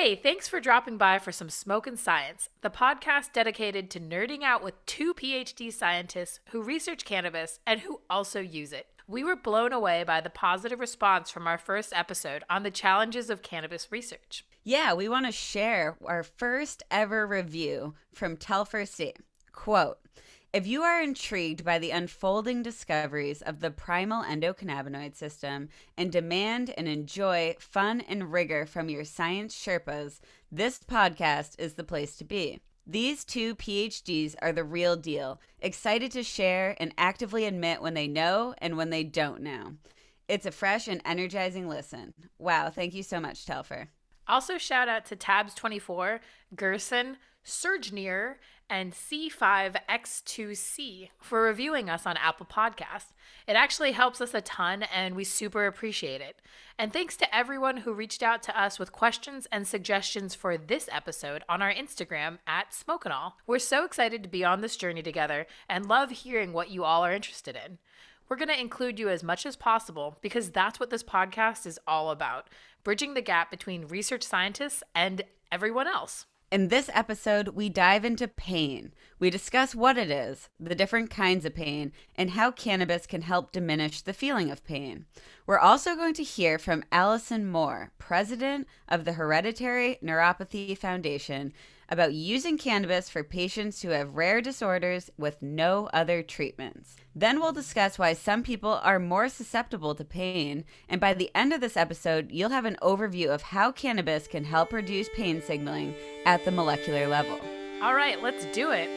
Hey, thanks for dropping by for some Smoke and Science, the podcast dedicated to nerding out with two PhD scientists who research cannabis and who also use it. We were blown away by the positive response from our first episode on the challenges of cannabis research. Yeah, we want to share our first ever review from Telfer C. Quote, if you are intrigued by the unfolding discoveries of the primal endocannabinoid system and demand and enjoy fun and rigor from your science Sherpas, this podcast is the place to be. These two PhDs are the real deal, excited to share and actively admit when they know and when they don't know. It's a fresh and energizing listen. Wow, thank you so much, Telfer. Also, shout out to Tabs24, Gerson, Surgeneer, and C5X2C for reviewing us on Apple Podcasts. It actually helps us a ton, and we super appreciate it. And thanks to everyone who reached out to us with questions and suggestions for this episode on our Instagram at SmokeN'All. We're so excited to be on this journey together and love hearing what you all are interested in. We're going to include you as much as possible because that's what this podcast is all about, bridging the gap between research scientists and everyone else. In this episode, we dive into pain. We discuss what it is, the different kinds of pain, and how cannabis can help diminish the feeling of pain. We're also going to hear from Allison Moore, president of the Hereditary Neuropathy Foundation, about using cannabis for patients who have rare disorders with no other treatments. Then we'll discuss why some people are more susceptible to pain, and by the end of this episode, you'll have an overview of how cannabis can help reduce pain signaling at the molecular level. All right, let's do it.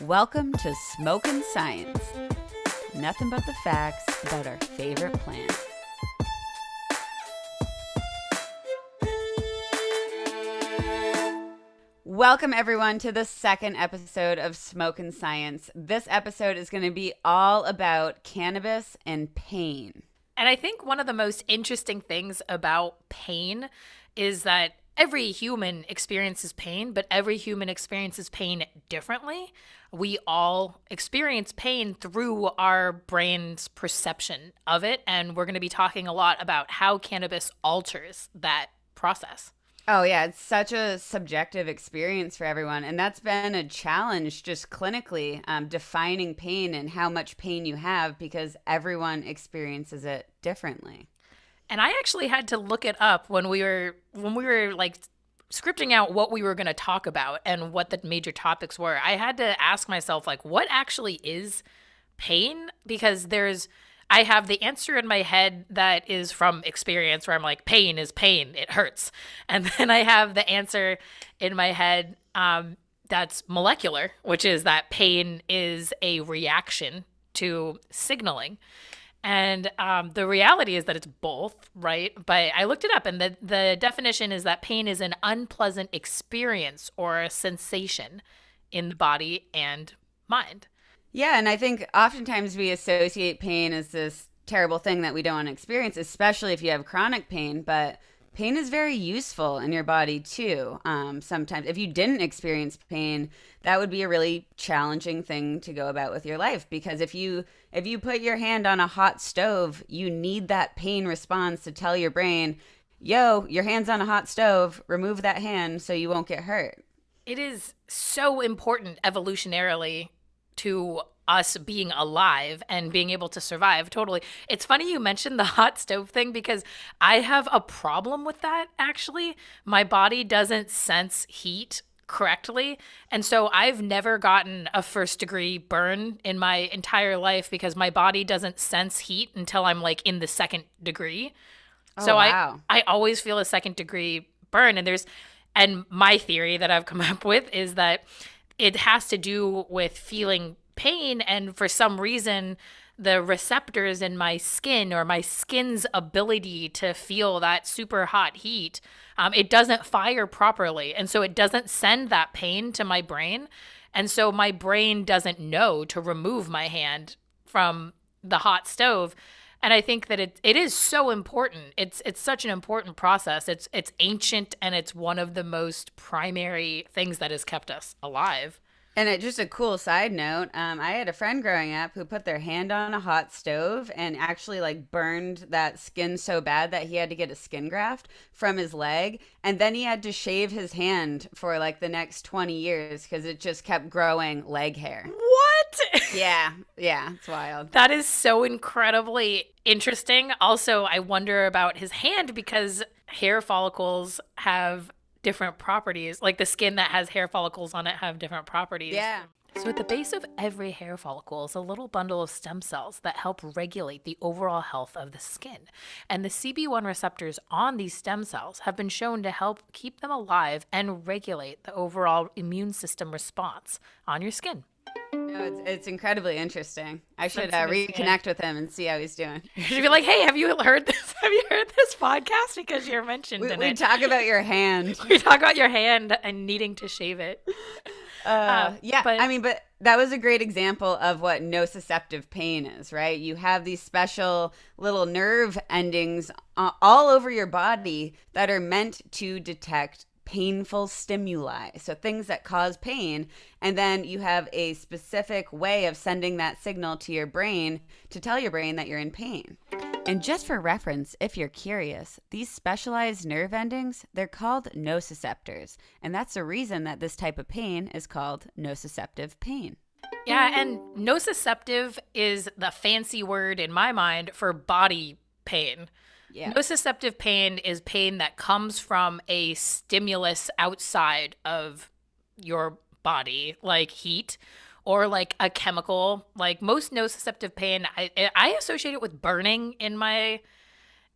Welcome to Smoke and Science. Nothing but the facts about our favorite plant. Welcome, everyone, to the second episode of Smoke and Science. This episode is going to be all about cannabis and pain. And I think one of the most interesting things about pain is that every human experiences pain, but every human experiences pain differently. We all experience pain through our brain's perception of it, and we're going to be talking a lot about how cannabis alters that process. Oh, yeah, it's such a subjective experience for everyone, and that's been a challenge just clinically, defining pain and how much pain you have because everyone experiences it differently. And I actually had to look it up when we were like scripting out what we were going to talk about and what the major topics were. I had to ask myself, like, what actually is pain? Because I have the answer in my head that is from experience where I'm like, pain is pain, it hurts. And then I have the answer in my head that's molecular, which is that pain is a reaction to signaling. And the reality is that it's both, right? But I looked it up, and the definition is that pain is an unpleasant experience or a sensation in the body and mind. Yeah, and I think oftentimes we associate pain as this terrible thing that we don't want to experience, especially if you have chronic pain, but pain is very useful in your body too. Sometimes if you didn't experience pain, that would be a really challenging thing to go about with your life, because if you put your hand on a hot stove, you need that pain response to tell your brain, yo, your hand's on a hot stove, remove that hand so you won't get hurt. It is so important evolutionarily to us being alive and being able to survive. Totally. It's funny you mentioned the hot stove thing because I have a problem with that, actually. My body doesn't sense heat correctly. And so I've never gotten a first-degree burn in my entire life because my body doesn't sense heat until I'm like in the second degree. Oh, so wow. I always feel a second-degree burn. And my theory that I've come up with is that it has to do with feeling pain, and for some reason the receptors in my skin or my skin's ability to feel that super hot heat, it doesn't fire properly, and so it doesn't send that pain to my brain, and so my brain doesn't know to remove my hand from the hot stove. And I think that it is so important. It's such an important process. It's ancient, and it's one of the most primary things that has kept us alive. And just a cool side note, I had a friend growing up who put their hand on a hot stove and actually like burned that skin so bad that he had to get a skin graft from his leg. And then he had to shave his hand for like the next 20 years because it just kept growing leg hair. What? Yeah, it's wild. That is so incredibly interesting. Also, I wonder about his hand because hair follicles have different properties. Like the skin that has hair follicles on it have different properties. Yeah. So at the base of every hair follicle is a little bundle of stem cells that help regulate the overall health of the skin. And the CB1 receptors on these stem cells have been shown to help keep them alive and regulate the overall immune system response on your skin. No, it's incredibly interesting. I should That's amazing. reconnect with him and see how he's doing. You should be like, hey, have you heard this? Have you heard this podcast? Because you're mentioned in We it. talk about your hand. We talk about your hand and needing to shave it. Yeah, but- but that was a great example of what nociceptive pain is, right? You have these special little nerve endings all over your body that are meant to detect painful stimuli, so things that cause pain, and then you have a specific way of sending that signal to your brain to tell your brain that you're in pain. And just for reference, if you're curious, these specialized nerve endings, they're called nociceptors, and that's the reason that this type of pain is called nociceptive pain. Yeah, and nociceptive is the fancy word in my mind for body pain. Yeah. Nociceptive pain is pain that comes from a stimulus outside of your body, like heat or like a chemical. Like most nociceptive pain, I associate it with burning in my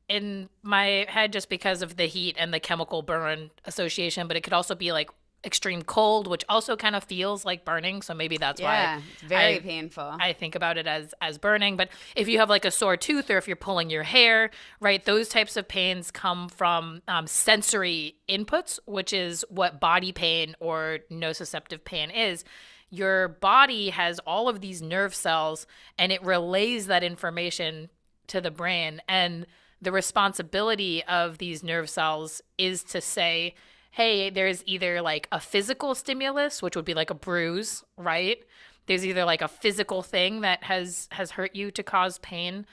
head just because of the heat and the chemical burn association. But it could also be like extreme cold, which also kind of feels like burning. So maybe that's why it's very painful. I think about it as burning. But if you have like a sore tooth or if you're pulling your hair, right, those types of pains come from sensory inputs, which is what body pain or nociceptive pain is. Your body has all of these nerve cells and it relays that information to the brain. And the responsibility of these nerve cells is to say, hey, there's either like a physical stimulus, which would be like a bruise, right? There's either like a physical thing that has hurt you to cause pain,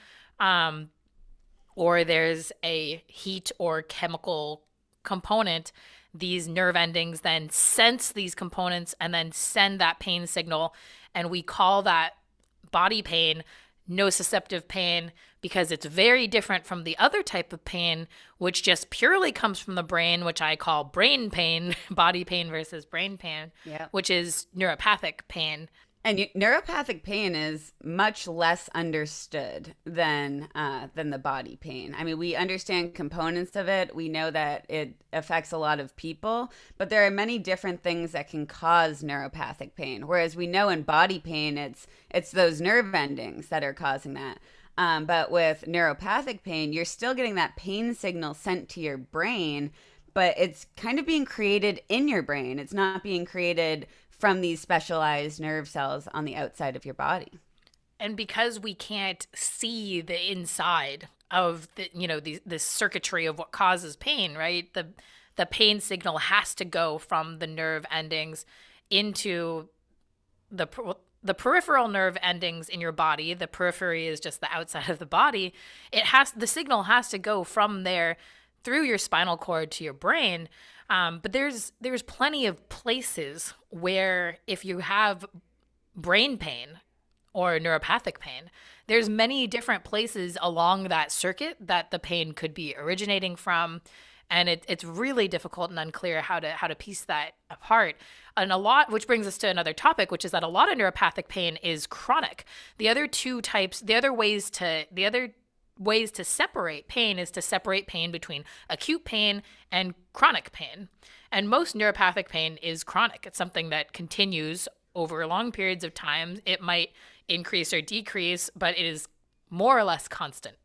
or there's a heat or chemical component. These nerve endings then sense these components and then send that pain signal. And we call that body pain nociceptive pain because it's very different from the other type of pain, which just purely comes from the brain, which I call brain pain, body pain versus brain pain, which is neuropathic pain. And neuropathic pain is much less understood than the body pain. I mean, we understand components of it. We know that it affects a lot of people, but there are many different things that can cause neuropathic pain. Whereas we know in body pain, it's those nerve endings that are causing that. But with neuropathic pain, you're still getting that pain signal sent to your brain, but it's kind of being created in your brain. It's not being created from these specialized nerve cells on the outside of your body. And because we can't see the inside of the circuitry of what causes pain, right? The pain signal has to go from the nerve endings into the peripheral nerve endings in your body. The periphery is just the outside of the body. The signal has to go from there through your spinal cord to your brain. But there's plenty of places where if you have brain pain or neuropathic pain, there's many different places along that circuit that the pain could be originating from. And it's really difficult and unclear how to piece that apart. And a lot, which brings us to another topic, which is that a lot of neuropathic pain is chronic. The other ways to separate pain is to separate pain between acute pain and chronic pain. And most neuropathic pain is chronic. It's something that continues over long periods of time. It might increase or decrease, but it is more or less constant.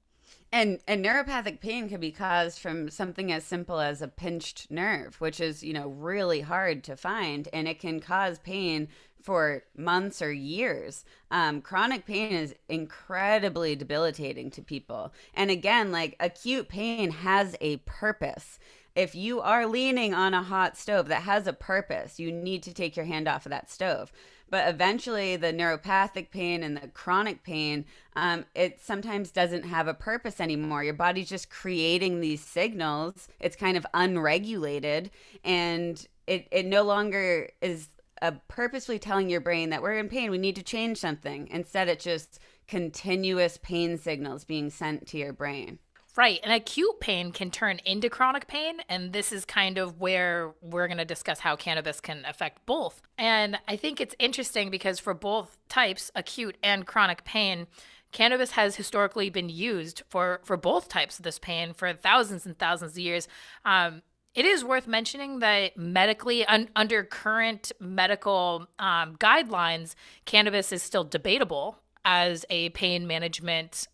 And neuropathic pain can be caused from something as simple as a pinched nerve, which is, really hard to find, and it can cause pain for months or years. Chronic pain is incredibly debilitating to people. And again, like acute pain has a purpose. If you are leaning on a hot stove that has a purpose, you need to take your hand off of that stove. But eventually, the neuropathic pain and the chronic pain, it sometimes doesn't have a purpose anymore. Your body's just creating these signals. It's kind of unregulated, and it no longer is purposefully telling your brain that we're in pain, we need to change something. Instead, it's just continuous pain signals being sent to your brain. Right. And acute pain can turn into chronic pain. And this is kind of where we're going to discuss how cannabis can affect both. And I think it's interesting because for both types, acute and chronic pain, cannabis has historically been used for both types of this pain for thousands and thousands of years. It is worth mentioning that medically, under current medical guidelines, cannabis is still debatable as a pain management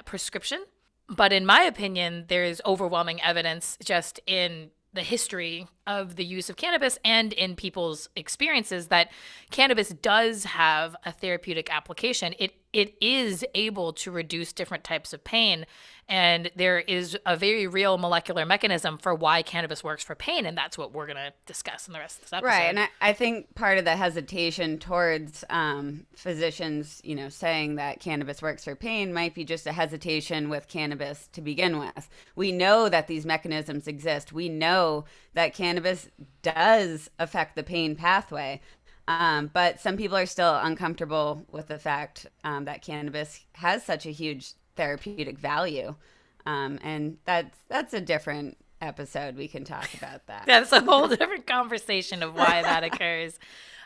prescription. But in my opinion, there's overwhelming evidence just in the history of the use of cannabis and in people's experiences that cannabis does have a therapeutic application. It is able to reduce different types of pain. And there is a very real molecular mechanism for why cannabis works for pain. And that's what we're going to discuss in the rest of this episode. Right. And I think part of the hesitation towards physicians, saying that cannabis works for pain might be just a hesitation with cannabis to begin with. We know that these mechanisms exist. We know that cannabis does affect the pain pathway. But some people are still uncomfortable with the fact that cannabis has such a huge therapeutic value. And that's a different episode. We can talk about that. That's a whole different conversation of why that occurs.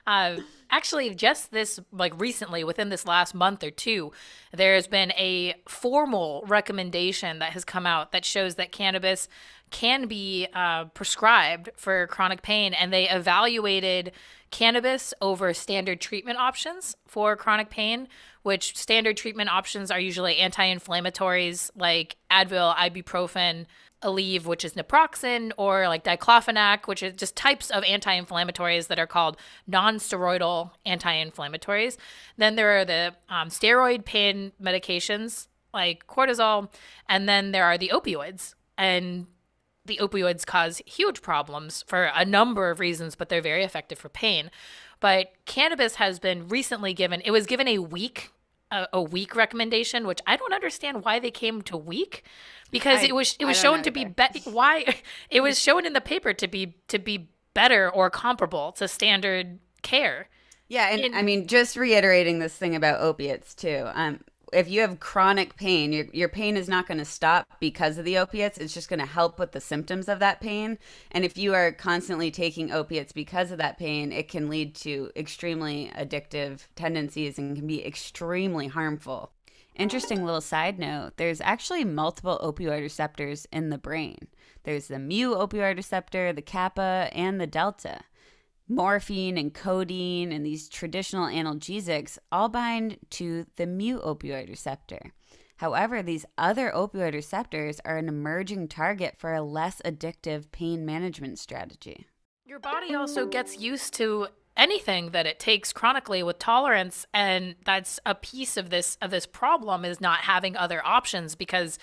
Actually, just recently, within this last month or two, there's been a formal recommendation that has come out that shows that cannabis can be prescribed for chronic pain. And they evaluated cannabis over standard treatment options for chronic pain, which standard treatment options are usually anti-inflammatories like Advil, ibuprofen, Aleve, which is naproxen, or like diclofenac, which is just types of anti-inflammatories that are called non-steroidal anti-inflammatories. Then there are the steroid pain medications like cortisol, and then there are the opioids. And the opioids cause huge problems for a number of reasons, but they're very effective for pain. But cannabis has been recently given, it was given a week recommendation, which I don't understand why they came to week, because it was shown to be why it was shown in the paper to be better or comparable to standard care. Yeah, and I mean, just reiterating this thing about opiates too. If you have chronic pain, your pain is not going to stop because of the opiates. It's just going to help with the symptoms of that pain. And if you are constantly taking opiates because of that pain, it can lead to extremely addictive tendencies and can be extremely harmful. Interesting little side note, there's actually multiple opioid receptors in the brain. There's the mu opioid receptor, the kappa, and the delta. Morphine and codeine and these traditional analgesics all bind to the mu opioid receptor. However, these other opioid receptors are an emerging target for a less addictive pain management strategy. Your body also gets used to anything that it takes chronically with tolerance, and that's a piece of this problem, is not having other options, because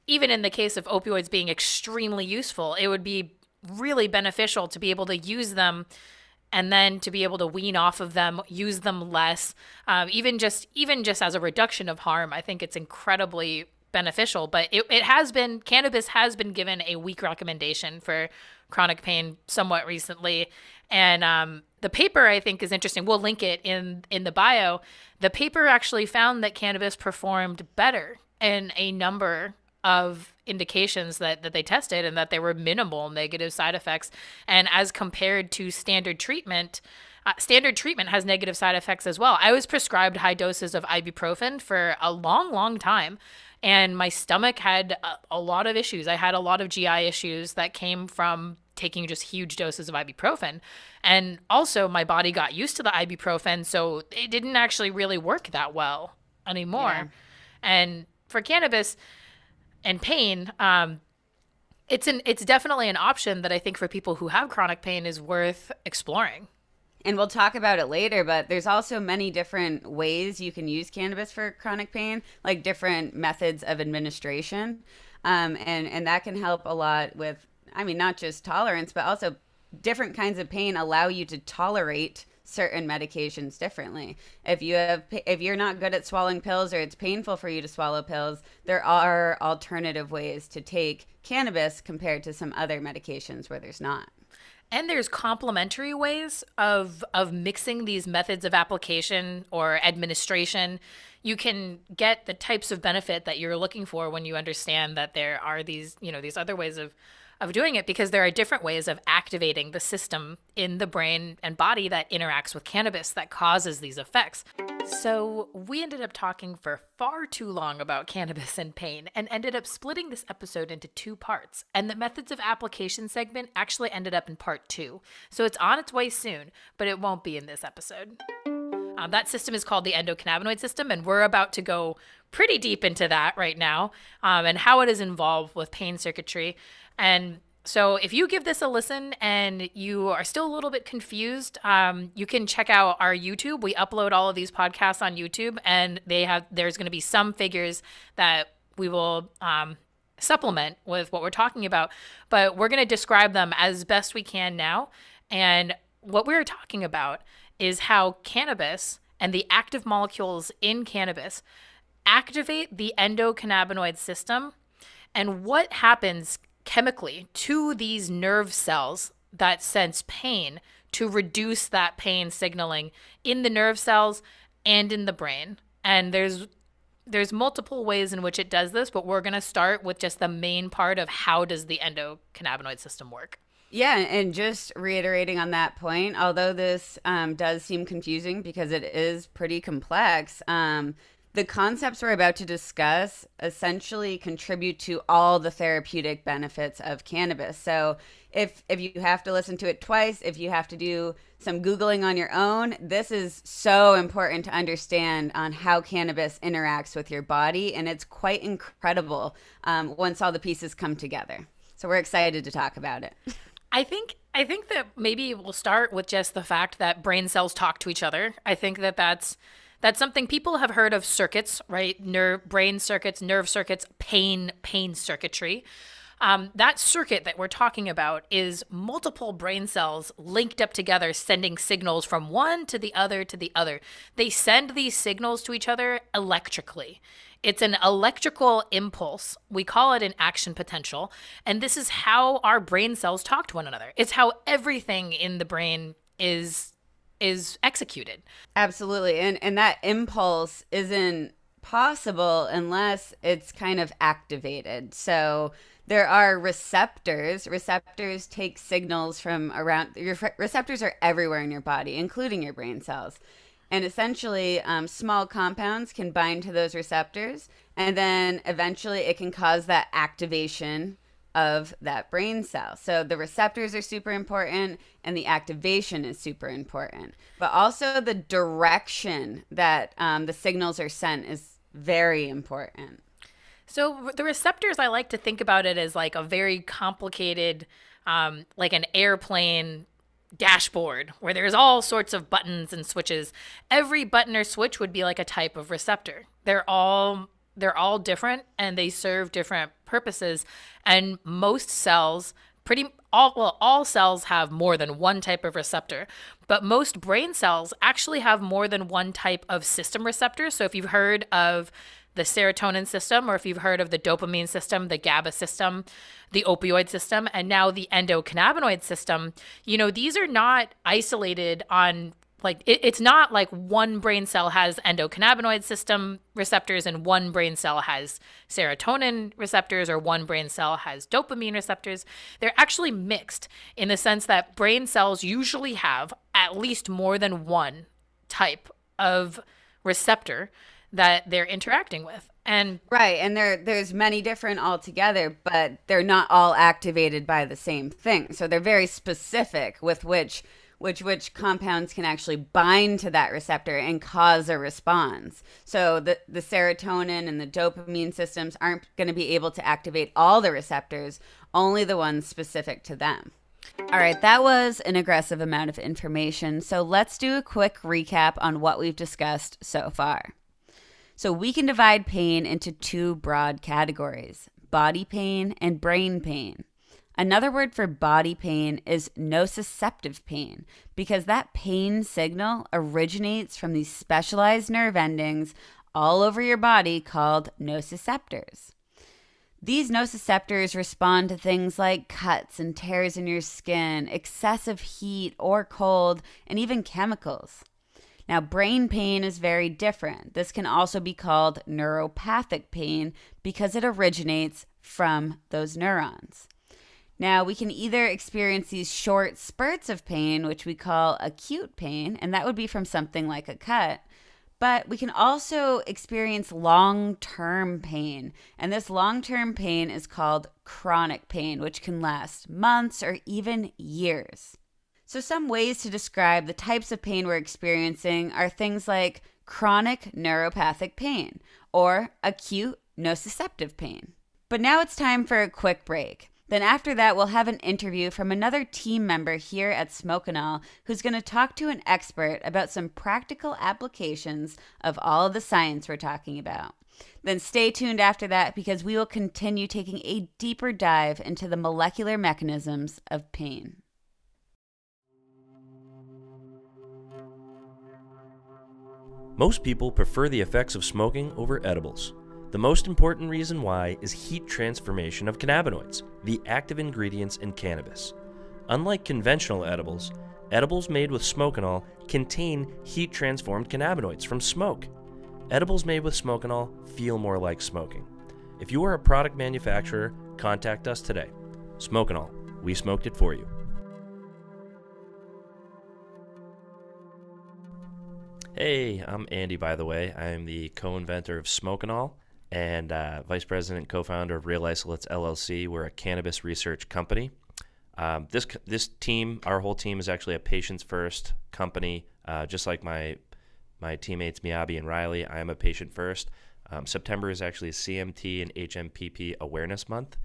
even in the case of opioids being extremely useful, it would be really beneficial to be able to use them and then to be able to wean off of them, use them less, even just as a reduction of harm. I think it's incredibly beneficial. But cannabis has been given a weak recommendation for chronic pain somewhat recently. And the paper, I think, is interesting. We'll link it in the bio. The paper actually found that cannabis performed better in a number of indications that they tested, and that there were minimal negative side effects. And as compared to standard treatment has negative side effects as well. I was prescribed high doses of ibuprofen for a long, long time, and my stomach had a lot of issues. I had a lot of GI issues that came from taking just huge doses of ibuprofen. And also my body got used to the ibuprofen, so it didn't actually really work that well anymore. Yeah. And for cannabis and pain, it's definitely an option that I think for people who have chronic pain is worth exploring. And we'll talk about it later, but there's also many different ways you can use cannabis for chronic pain, like different methods of administration. And that can help a lot with, I mean, not just tolerance, but also different kinds of pain allow you to tolerate certain medications differently. If you're not good at swallowing pills, or it's painful for you to swallow pills, there are alternative ways to take cannabis compared to some other medications where there's not. And there's complementary ways of mixing these methods of application or administration. You can get the types of benefit that you're looking for when you understand that there are these, these other ways of doing it, because there are different ways of activating the system in the brain and body that interacts with cannabis that causes these effects. So we ended up talking for far too long about cannabis and pain and ended up splitting this episode into 2 parts. And the methods of application segment actually ended up in part 2. So it's on its way soon, but it won't be in this episode. That system is called the endocannabinoid system, and we're about to go pretty deep into that right now, and how it is involved with pain circuitry. And so if you give this a listen and you are still a little bit confused, you can check out our YouTube. We upload all of these podcasts on YouTube, and there's going to be some figures that we will supplement with what we're talking about, but we're going to describe them as best we can now. And what we're talking about is how cannabis and the active molecules in cannabis activate the endocannabinoid system, and what happens chemically to these nerve cells that sense pain to reduce that pain signaling in the nerve cells and in the brain. And there's multiple ways in which it does this, but we're going to start with just the main part of how does the endocannabinoid system work. Yeah, and just reiterating on that point, although this does seem confusing because it is pretty complex, the concepts we're about to discuss essentially contribute to all the therapeutic benefits of cannabis. So if you have to listen to it twice, if you have to do some Googling on your own, this is so important to understand on how cannabis interacts with your body. And it's quite incredible once all the pieces come together. So we're excited to talk about it. I think that maybe we'll start with just the fact that brain cells talk to each other. I think that's something people have heard of circuits, right? Brain circuits, nerve circuits, pain circuitry. That circuit that we're talking about is multiple brain cells linked up together, sending signals from one to the other to the other. They send these signals to each other electrically. It's an electrical impulse. We call it an action potential. And this is how our brain cells talk to one another. It's how everything in the brain is executed. Absolutely. And that impulse isn't possible unless it's kind of activated. So there are receptors. Receptors take signals from around. Your receptors are everywhere in your body, including your brain cells. And essentially, small compounds can bind to those receptors, and then eventually it can cause that activation of that brain cell. So the receptors are super important, and the activation is super important. But also the direction that the signals are sent is very important. So the receptors, I like to think about it as like a very complicated, like an airplane dashboard where there's all sorts of buttons and switches. Every button or switch would be like a type of receptor. They're all different, and they serve different purposes. And most cells, all cells have more than one type of receptor, but most brain cells actually have more than one type of system receptor. So if you've heard of the serotonin system, or if you've heard of the dopamine system, the GABA system, the opioid system, and now the endocannabinoid system, these are not isolated on, like, it's not like one brain cell has endocannabinoid system receptors and one brain cell has serotonin receptors, or one brain cell has dopamine receptors. They're actually mixed in the sense that brain cells usually have at least more than one type of receptor that they're interacting with. And right, and there's many different altogether, but they're not all activated by the same thing. So they're very specific with which compounds can actually bind to that receptor and cause a response. So the serotonin and the dopamine systems aren't going to be able to activate all the receptors, only the ones specific to them. All right, that was an aggressive amount of information. So let's do a quick recap on what we've discussed so far. So we can divide pain into 2 broad categories: body pain and brain pain. Another word for body pain is nociceptive pain because that pain signal originates from these specialized nerve endings all over your body called nociceptors. These nociceptors respond to things like cuts and tears in your skin, excessive heat or cold, and even chemicals. Now, brain pain is very different. This can also be called neuropathic pain because it originates from those neurons. Now, we can either experience these short spurts of pain, which we call acute pain, and that would be from something like a cut. But we can also experience long-term pain, and this long-term pain is called chronic pain, which can last months or even years. So some ways to describe the types of pain we're experiencing are things like chronic neuropathic pain or acute nociceptive pain. But now it's time for a quick break. Then after that, we'll have an interview from another team member here at SmokeN'All who's going to talk to an expert about some practical applications of all of the science we're talking about. Then stay tuned after that because we will continue taking a deeper dive into the molecular mechanisms of pain. Most people prefer the effects of smoking over edibles. The most important reason why is heat transformation of cannabinoids, the active ingredients in cannabis. Unlike conventional edibles, edibles made with SmokeN'All contain heat-transformed cannabinoids from smoke. Edibles made with SmokeN'All feel more like smoking. If you are a product manufacturer, contact us today. SmokeN'All, we smoked it for you. Hey, I'm Andy, by the way. I am the co-inventor of SmokeN'All and vice president and co-founder of Real Isolates LLC. We're a cannabis research company. This team, our whole team, is actually a patients-first company. Just like my teammates Miyabi and Riley, I am a patient-first. September is actually CMT and HMPP Awareness Month,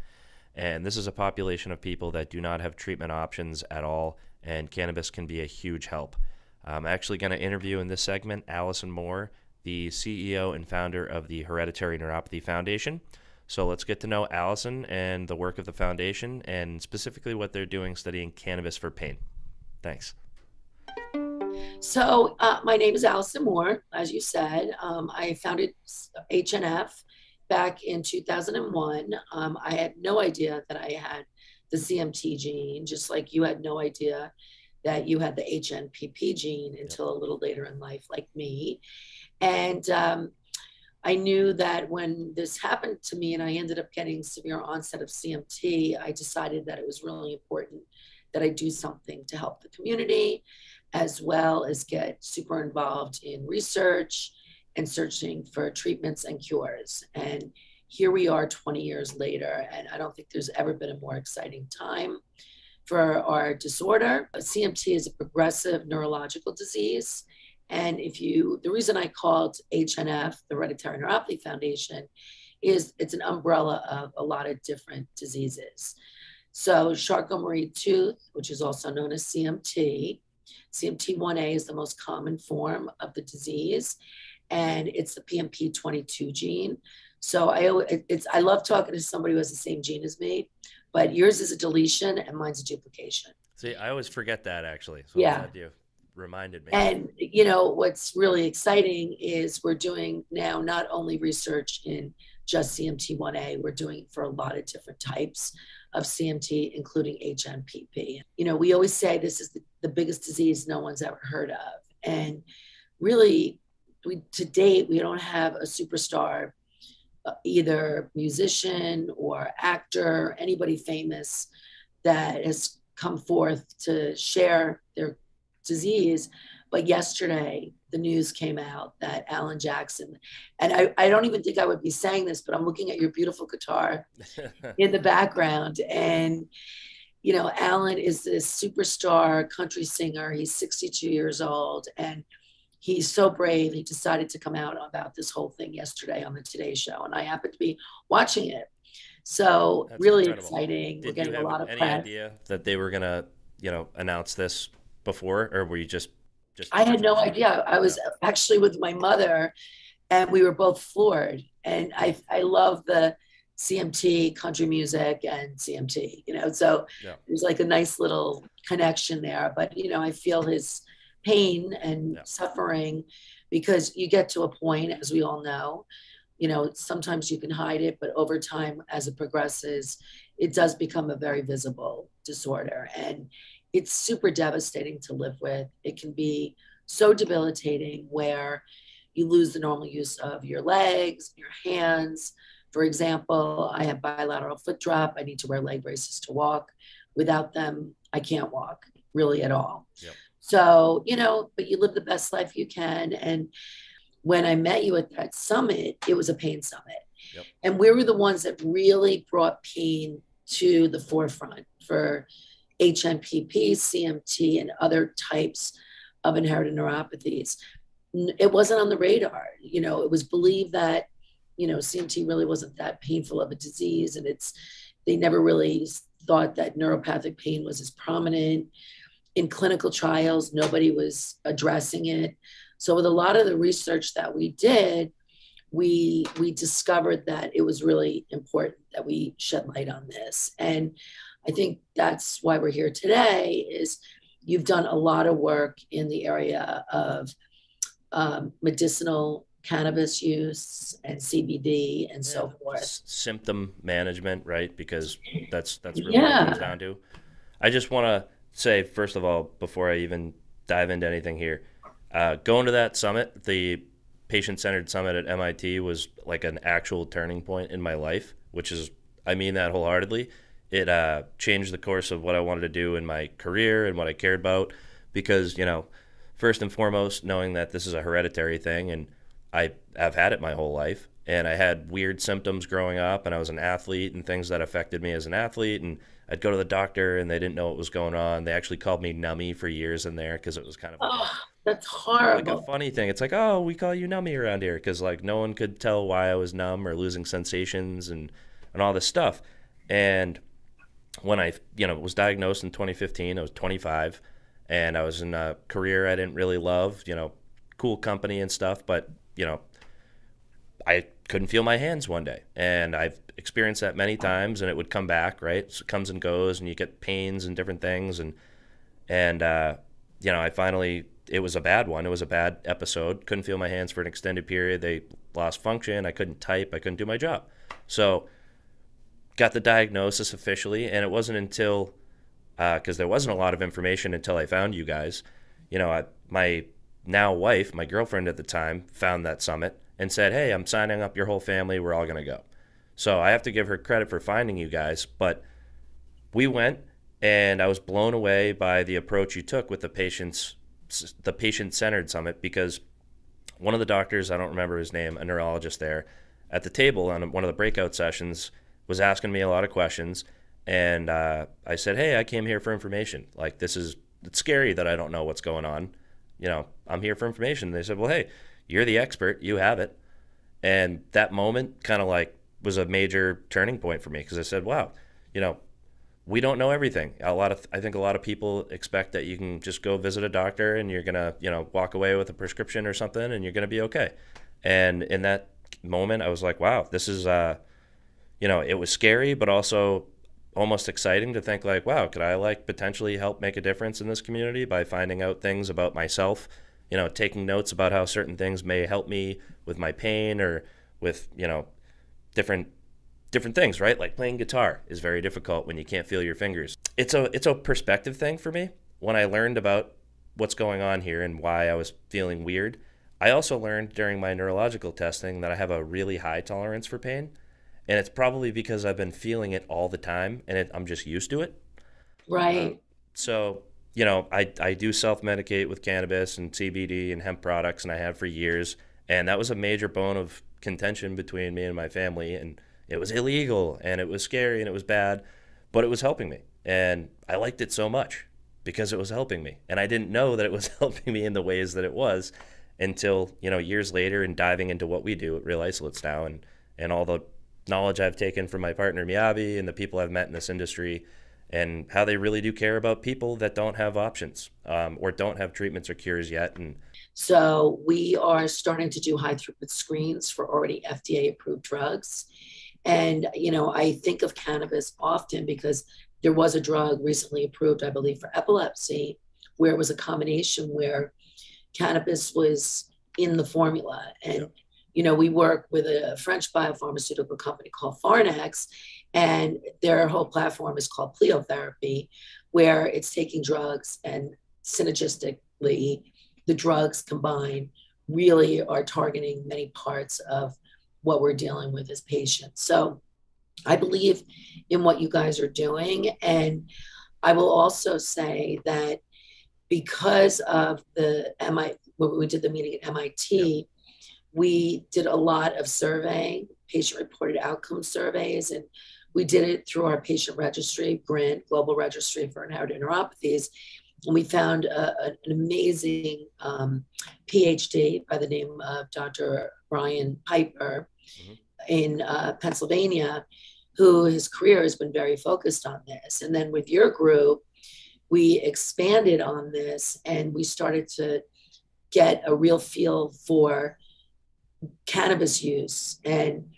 and this is a population of people that do not have treatment options at all, and cannabis can be a huge help. I'm actually going to interview in this segment Allison Moore, the CEO and founder of the Hereditary Neuropathy Foundation. So let's get to know Allison and the work of the foundation and specifically what they're doing studying cannabis for pain. Thanks. So my name is Allison Moore, as you said. I founded HNF back in 2001. I had no idea that I had the CMT gene, just like you had no idea that you had the HNPP gene until a little later in life, like me. And I knew that when this happened to me and I ended up getting severe onset of CMT, I decided that it was really important that I do something to help the community, as well as get super involved in research and searching for treatments and cures. And here we are 20 years later, and I don't think there's ever been a more exciting time for our disorder. CMT is a progressive neurological disease. And the reason I called HNF, the Hereditary Neuropathy Foundation, is it's an umbrella of a lot of different diseases. So Charcot-Marie-Tooth, which is also known as CMT, CMT1A is the most common form of the disease, and it's the PMP22 gene. So I love talking to somebody who has the same gene as me, but yours is a deletion and mine's a duplication. See, I always forget that actually. So yeah. I'm glad you reminded me. And what's really exciting is we're doing now not only research in just CMT1A, we're doing for a lot of different types of CMT, including HNPP. We always say this is the biggest disease no one's ever heard of. And really, to date, we don't have a superstar, either musician or actor, anybody famous that has come forth to share their disease. But yesterday, the news came out that Alan Jackson, and I don't even think I would be saying this, but I'm looking at your beautiful guitar in the background. And, Alan is this superstar country singer. He's 62 years old, and he's so brave. He decided to come out about this whole thing yesterday on the Today Show, and I happened to be watching it. So that's really incredible. Exciting. We're getting a lot of press. Any idea that they were going to, announce this before, or were you just I had no idea. I was actually with my mother, and we were both floored. And I love the CMT, country music, and CMT, so Yeah. there's like a nice little connection there. But, I feel his pain and Yeah. suffering, because you get to a point, as we all know, sometimes you can hide it, but over time, as it progresses, it does become a very visible disorder. And it's super devastating to live with. It can be so debilitating where you lose the normal use of your legs, your hands. For example, I have bilateral foot drop. I need to wear leg braces to walk. Without them, I can't walk really at all. Yep. So, but you live the best life you can. And when I met you at that summit, it was a pain summit. Yep. And we were the ones that really brought pain to the forefront for HNPP, CMT, and other types of inherited neuropathies. It wasn't on the radar. It was believed that, CMT really wasn't that painful of a disease. And they never really thought that neuropathic pain was as prominent. In clinical trials, nobody was addressing it. So with a lot of the research that we did, we discovered that it was really important that we shed light on this. And I think that's why we're here today, is you've done a lot of work in the area of medicinal cannabis use and CBD and so forth. Symptom management, right? Because that's really what it comes down to. I just want to say, first of all, before I even dive into anything here, going to that summit, the patient-centered summit at MIT, was like an actual turning point in my life, which is, I mean that wholeheartedly. It changed the course of what I wanted to do in my career and what I cared about, because, first and foremost, knowing that this is a hereditary thing, and I've had it my whole life, and I had weird symptoms growing up, and I was an athlete, and things that affected me as an athlete, and I'd go to the doctor and they didn't know what was going on. They actually called me Nummy for years in there, because it was kind of that's horrible. Like a funny thing. It's like, oh, we call you Nummy around here, because like no one could tell why I was numb or losing sensations and all this stuff. And when I was diagnosed in 2015, I was 25, and I was in a career I didn't really love, cool company and stuff, but I couldn't feel my hands one day, and I've experienced that many times, and it would come back, right? So it comes and goes, and you get pains and different things, and I finally, it was a bad one. It was a bad episode. Couldn't feel my hands for an extended period. They lost function. I couldn't type. I couldn't do my job. So got the diagnosis officially, and it wasn't until, because there wasn't a lot of information until I found you guys. My now wife, my girlfriend at the time, found that summit and said, hey, I'm signing up your whole family. We're all going to go. So I have to give her credit for finding you guys. But we went, and I was blown away by the approach you took with the patient-centered summit, because one of the doctors, I don't remember his name, a neurologist there, at the table on one of the breakout sessions was asking me a lot of questions. And I said, hey, I came here for information. Like, it's scary that I don't know what's going on. I'm here for information. And they said, well, hey, you're the expert. You have it. And that moment kind of like was a major turning point for me, because I said, wow, we don't know everything. I think a lot of people expect that you can just go visit a doctor and you're going to, walk away with a prescription or something and you're going to be okay. And in that moment, I was like, wow, this is, it was scary, but also almost exciting to think like, wow, could I like potentially help make a difference in this community by finding out things about myself, taking notes about how certain things may help me with my pain or with, different things, right? Like playing guitar is very difficult when you can't feel your fingers. It's a perspective thing for me. When I learned about what's going on here and why I was feeling weird, I also learned during my neurological testing that I have a really high tolerance for pain. And it's probably because I've been feeling it all the time, and I'm just used to it. Right. So, I do self-medicate with cannabis and CBD and hemp products, and I have for years. And that was a major bone of contention between me and my family. And it was illegal, and it was scary, and it was bad, but it was helping me. And I liked it so much because it was helping me. And I didn't know that it was helping me in the ways that it was until, years later, and diving into what we do at Real Isolates now, and all the knowledge I've taken from my partner Miyabi and the people I've met in this industry, and how they really do care about people that don't have options or don't have treatments or cures yet. And so we are starting to do high throughput screens for already FDA approved drugs. And, I think of cannabis often because there was a drug recently approved, I believe, for epilepsy, where it was a combination where cannabis was in the formula. And, we work with a French biopharmaceutical company called Pharnex, and their whole platform is called pleiotherapy, where it's taking drugs and synergistically the drugs combined really are targeting many parts of what we're dealing with as patients. So I believe in what you guys are doing. And I will also say that because of the when we did the meeting at MIT, we did a lot of surveying, patient reported outcome surveys, and we did it through our patient registry, GRINT, Global Registry for Inherited Neuropathies. And we found an amazing PhD by the name of Dr. Brian Piper in Pennsylvania, who his career has been very focused on this. And then with your group, we expanded on this and we started to get a real feel for cannabis use. And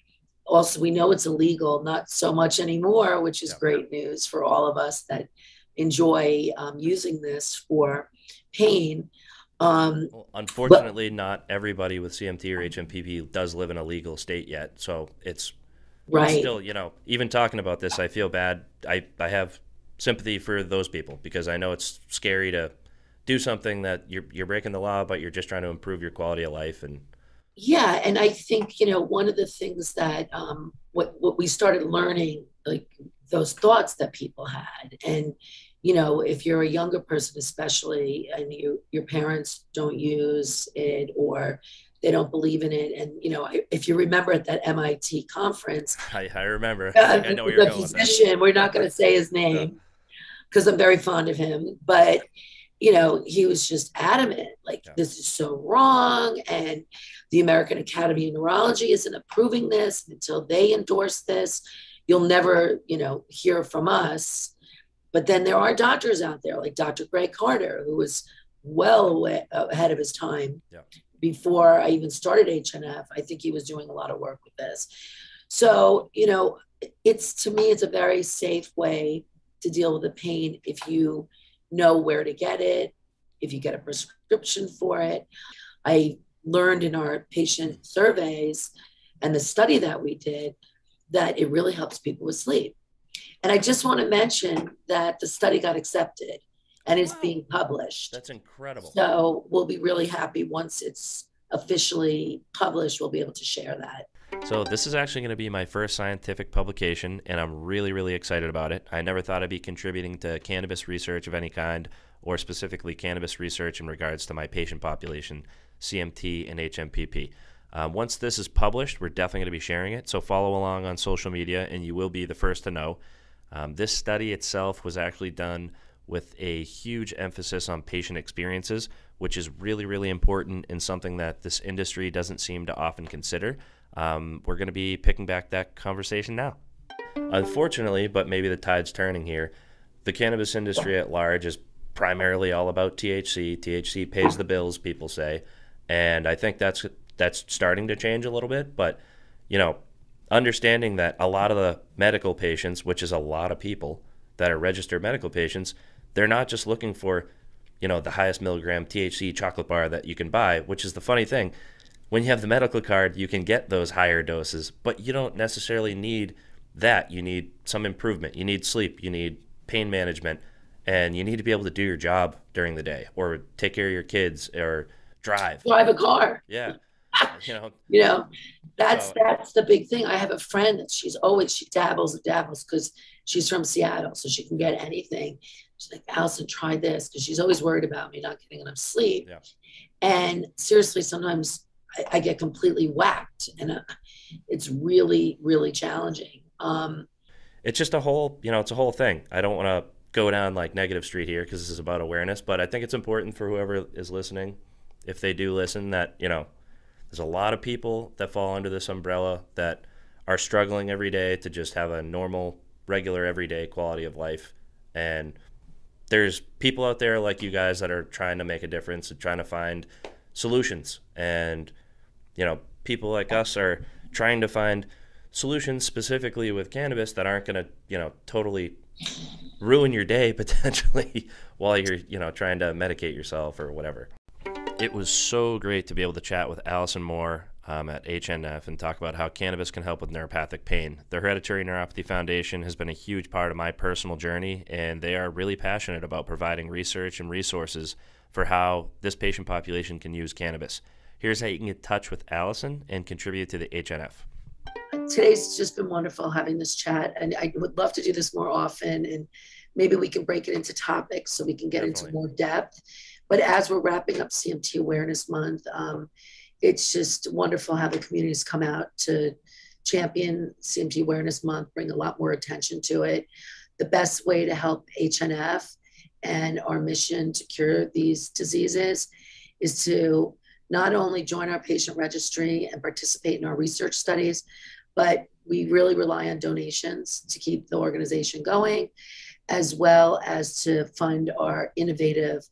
also we know it's illegal, not so much anymore, which is great news for all of us that enjoy using this for pain. Well, unfortunately, not everybody with CMT or HMPP does live in a legal state yet. So it's still, even talking about this, I feel bad. I have sympathy for those people because I know it's scary to do something that you're breaking the law, but you're just trying to improve your quality of life. And yeah, and I think, one of the things that what we started learning, like those thoughts that people had. And, if you're a younger person, especially, and your parents don't use it or they don't believe in it. And, if you remember at that MIT conference, I remember. I know where you're going with that. We're not going to say his name because I'm very fond of him, but he was just adamant, like, this is so wrong. And the American Academy of Neurology isn't approving this. Until they endorse this, you'll never, hear from us. But then there are doctors out there like Dr. Greg Carter, who was well ahead of his time. Before I even started HNF, I think he was doing a lot of work with this. So, to me, it's a very safe way to deal with the pain if you know where to get it, if you get a prescription for it. I learned in our patient surveys and the study that we did that it really helps people with sleep. And I just want to mention that the study got accepted and it's being published. That's incredible. So we'll be really happy once it's officially published, we'll be able to share that. So this is actually going to be my first scientific publication, and I'm really, really excited about it. I never thought I'd be contributing to cannabis research of any kind, or specifically cannabis research in regards to my patient population, CMT and HMPP. Once this is published, we're definitely going to be sharing it, so follow along on social media, and you will be the first to know. This study itself was actually done with a huge emphasis on patient experiences, which is really, really important and something that this industry doesn't seem to often consider. We're going to be picking back that conversation now. Unfortunately, but maybe the tide's turning here, the cannabis industry at large is primarily all about THC. THC pays the bills, people say, and I think that's starting to change a little bit. But understanding that a lot of the medical patients, which is a lot of people that are registered medical patients, they're not just looking for the highest milligram THC chocolate bar that you can buy, which is the funny thing. When you have the medical card, you can get those higher doses, but you don't necessarily need that. You need some improvement. You need sleep. You need pain management, and you need to be able to do your job during the day or take care of your kids or drive a car. Yeah. That's the big thing. I have a friend that she dabbles because she's from Seattle, so she can get anything. She's like, Allison, try this, because she's always worried about me not getting enough sleep. Yeah. And seriously, sometimes I get completely whacked, and it's really, really challenging. It's just it's a whole thing. I don't want to go down like negative street here because this is about awareness, but I think it's important for whoever is listening, if they do listen, that, there's a lot of people that fall under this umbrella that are struggling every day to just have a normal, regular, everyday quality of life. And there's people out there like you guys that are trying to make a difference and trying to find solutions. And, people like us are trying to find solutions specifically with cannabis that aren't going to, totally ruin your day potentially while you're, trying to medicate yourself or whatever. It was so great to be able to chat with Allison Moore at HNF and talk about how cannabis can help with neuropathic pain. The Hereditary Neuropathy Foundation has been a huge part of my personal journey, and they are really passionate about providing research and resources for how this patient population can use cannabis. Here's how you can get in touch with Allison and contribute to the HNF. Today's just been wonderful having this chat, and I would love to do this more often, and maybe we can break it into topics so we can get into more depth. But as we're wrapping up CMT Awareness Month, it's just wonderful how the community's come out to champion CMT Awareness Month, bring a lot more attention to it. The best way to help HNF and our mission to cure these diseases is to not only join our patient registry and participate in our research studies, but we really rely on donations to keep the organization going, as well as to fund our innovative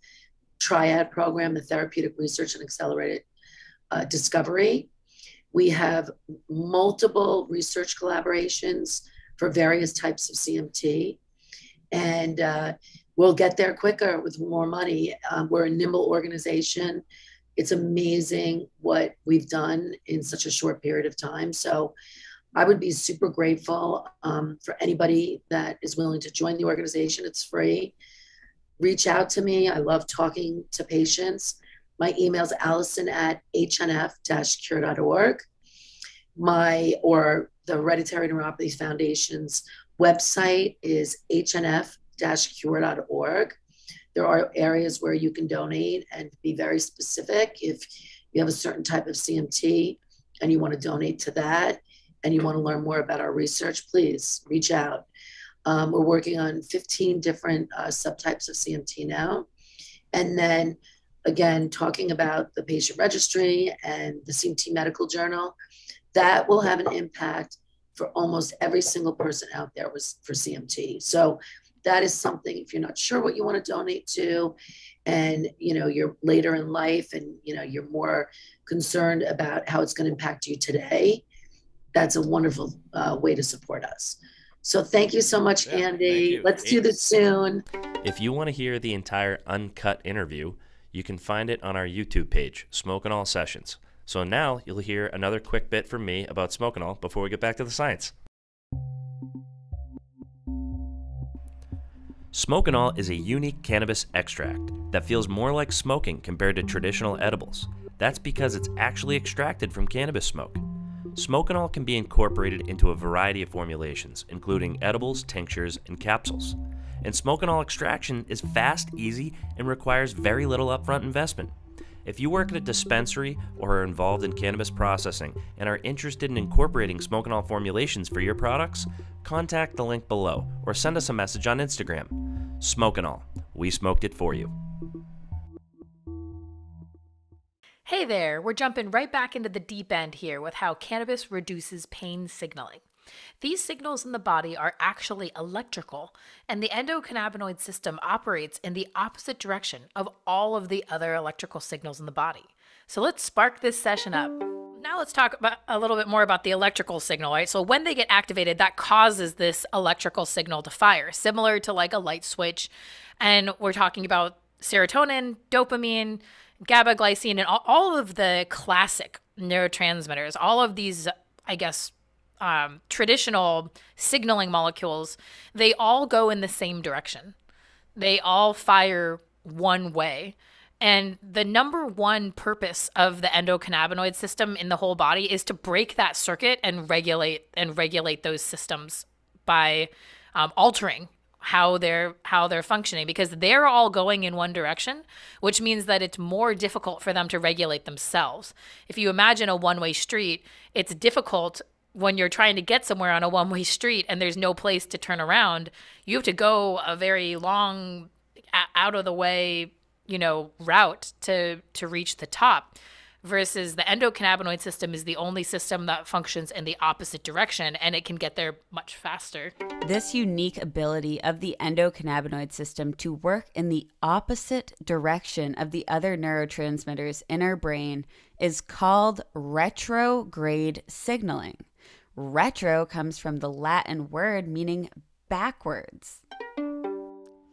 triad program, the Therapeutic Research and Accelerated Discovery. We have multiple research collaborations for various types of CMT, and we'll get there quicker with more money. We're a nimble organization. It's amazing what we've done in such a short period of time. So I would be super grateful for anybody that is willing to join the organization. It's free. Reach out to me. I love talking to patients. My email is allison@hnf-cure.org. Or the Hereditary Neuropathy Foundation's website is hnf-cure.org. There are areas where you can donate and be very specific. If you have a certain type of CMT and you want to donate to that and you want to learn more about our research, please reach out. We're working on 15 different subtypes of CMT now. And then again, talking about the patient registry and the CMT Medical Journal, that will have an impact for almost every single person out there for CMT. So that is something, if you're not sure what you want to donate to, and you're later in life and you're more concerned about how it's going to impact you today, that's a wonderful way to support us. So thank you so much, Andy. Let's do this soon. If you want to hear the entire uncut interview, you can find it on our YouTube page, SmokeN'All Sessions. So now you'll hear another quick bit from me about SmokeN'All before we get back to the science. SmokeN'All is a unique cannabis extract that feels more like smoking compared to traditional edibles. That's because it's actually extracted from cannabis smoke. SmokeN'All can be incorporated into a variety of formulations, including edibles, tinctures, and capsules. And SmokeN'All extraction is fast, easy, and requires very little upfront investment. If you work at a dispensary or are involved in cannabis processing and are interested in incorporating SmokeN'All formulations for your products, contact the link below or send us a message on Instagram. SmokeN'All, we smoked it for you. Hey there, we're jumping right back into the deep end here with how cannabis reduces pain signaling. These signals in the body are actually electrical, and the endocannabinoid system operates in the opposite direction of all of the other electrical signals in the body. So let's spark this session up. Now let's talk about a little bit more about the electrical signal, right? So when they get activated, that causes this electrical signal to fire, similar to like a light switch. And we're talking about serotonin, dopamine, GABA, glycine, and all of the classic neurotransmitters, all of these, I guess, traditional signaling molecules, they all go in the same direction. They all fire one way. And the number one purpose of the endocannabinoid system in the whole body is to break that circuit and regulate those systems by altering how they're functioning, because they're all going in one direction, which means that it's more difficult for them to regulate themselves. If you imagine a one-way street, it's difficult when you're trying to get somewhere on a one-way street and there's no place to turn around. You have to go a very long, out of the way, route to reach the top. Versus the endocannabinoid system is the only system that functions in the opposite direction, and it can get there much faster. This unique ability of the endocannabinoid system to work in the opposite direction of the other neurotransmitters in our brain is called retrograde signaling. Retro comes from the Latin word meaning backwards.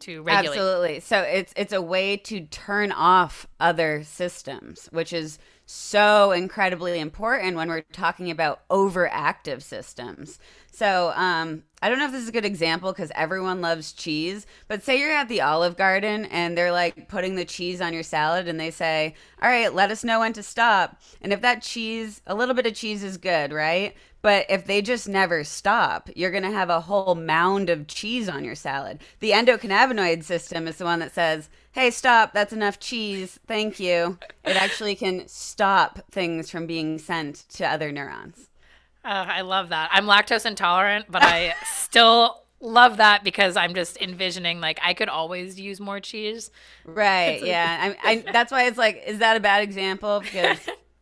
To regulate. Absolutely. So it's a way to turn off other systems, which is so incredibly important when we're talking about overactive systems. So I don't know if this is a good example because everyone loves cheese, but say you're at the Olive Garden and they're like putting the cheese on your salad and they say, all right, let us know when to stop. And if that cheese, a little bit of cheese is good, right? But if they just never stop, you're going to have a whole mound of cheese on your salad. The endocannabinoid system is the one that says, hey, stop, that's enough cheese, thank you. It actually can stop things from being sent to other neurons. I love that. I'm lactose intolerant, but I still love that because I'm just envisioning like I could always use more cheese. Right, yeah. That's why it's like, is that a bad example? Because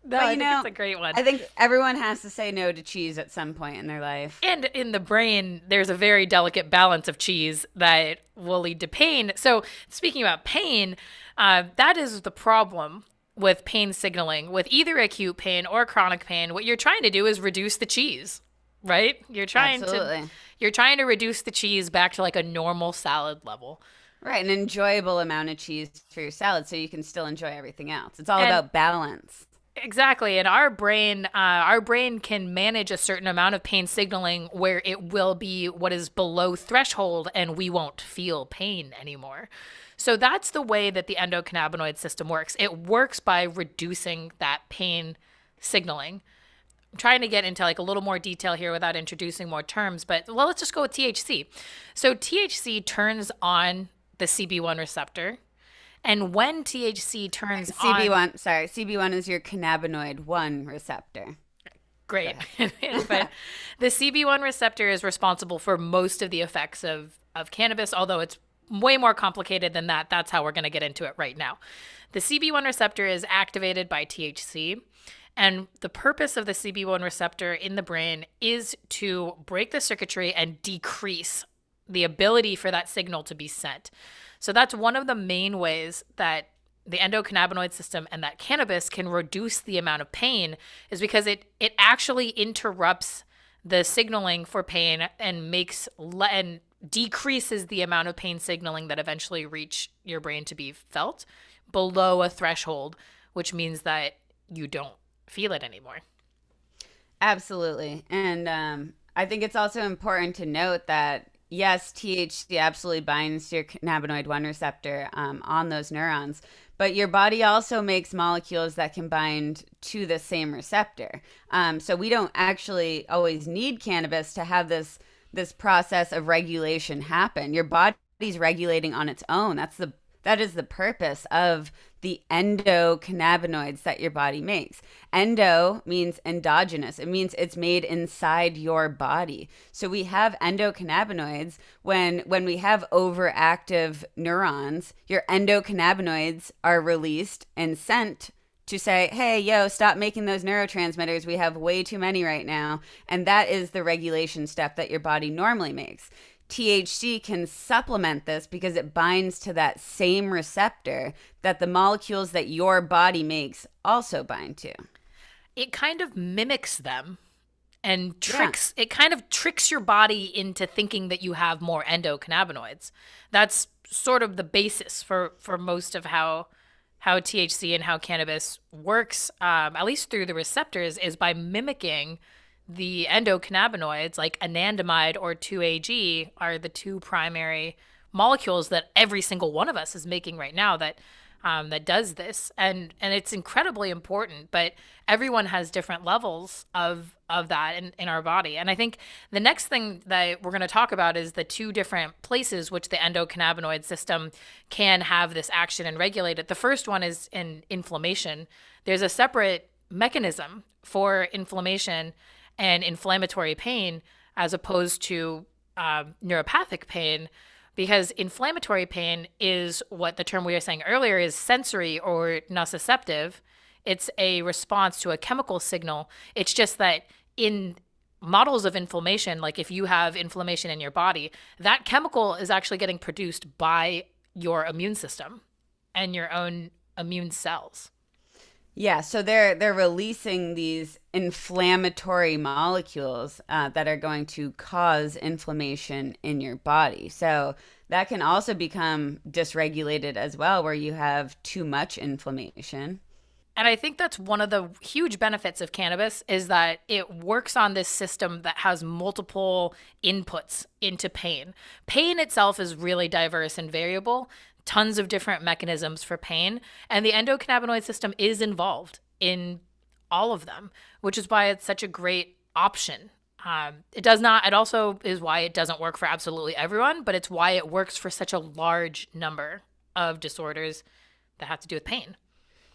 No, I think it's a great one. I think everyone has to say no to cheese at some point in their life. And in the brain, there's a very delicate balance of cheese that will lead to pain. So speaking about pain, that is the problem with pain signaling. With either acute pain or chronic pain, what you're trying to do is reduce the cheese, right? You're trying to reduce the cheese back to like a normal salad level. Right, an enjoyable amount of cheese for your salad so you can still enjoy everything else. It's all about balance. Exactly. And our brain can manage a certain amount of pain signaling where it will be what is below threshold and we won't feel pain anymore. So that's the way that the endocannabinoid system works. It works by reducing that pain signaling. I'm trying to get into like a little more detail here without introducing more terms, but well, let's just go with THC. So THC turns on the CB1 receptor. And when THC turns CB1 is your cannabinoid 1 receptor. Great. But the CB1 receptor is responsible for most of the effects of cannabis, although it's way more complicated than that. That's how we're going to get into it right now. The CB1 receptor is activated by THC. And the purpose of the CB1 receptor in the brain is to break the circuitry and decrease the ability for that signal to be sent. So that's one of the main ways that the endocannabinoid system and that cannabis can reduce the amount of pain is because it actually interrupts the signaling for pain and and decreases the amount of pain signaling that eventually reach your brain to be felt below a threshold, which means that you don't feel it anymore. Absolutely. And I think it's also important to note that yes, THC absolutely binds to your cannabinoid 1 receptor on those neurons, but your body also makes molecules that can bind to the same receptor. So we don't actually always need cannabis to have this process of regulation happen. Your body's regulating on its own. That is the purpose of the endocannabinoids that your body makes. Endo means endogenous. It means it's made inside your body. So we have endocannabinoids when we have overactive neurons, your endocannabinoids are released and sent to say, hey, yo, stop making those neurotransmitters. We have way too many right now. And that is the regulation step that your body normally makes. THC can supplement this because it binds to that same receptor that the molecules that your body makes also bind to. It kind of mimics them and it kind of tricks your body into thinking that you have more endocannabinoids. That's sort of the basis for most of how THC and how cannabis works, at least through the receptors, is by mimicking the endocannabinoids like anandamide or 2-AG are the two primary molecules that every single one of us is making right now that does this. And it's incredibly important, but everyone has different levels of that in our body. And I think the next thing that we're going to talk about is the two different places which the endocannabinoid system can have this action and regulate it. The first one is in inflammation. There's a separate mechanism for inflammation and inflammatory pain as opposed to neuropathic pain, because inflammatory pain is what the term we were saying earlier is sensory or nociceptive. It's a response to a chemical signal. It's just that in models of inflammation, like if you have inflammation in your body, that chemical is actually getting produced by your immune system and your own immune cells. Yeah, so they're releasing these inflammatory molecules that are going to cause inflammation in your body. So that can also become dysregulated as well, where you have too much inflammation. And I think that's one of the huge benefits of cannabis is that it works on this system that has multiple inputs into pain. Pain itself is really diverse and variable, tons of different mechanisms for pain, and the endocannabinoid system is involved in all of them, which is why it's such a great option. It does not, it also is why it doesn't work for absolutely everyone, but it's why it works for such a large number of disorders that have to do with pain.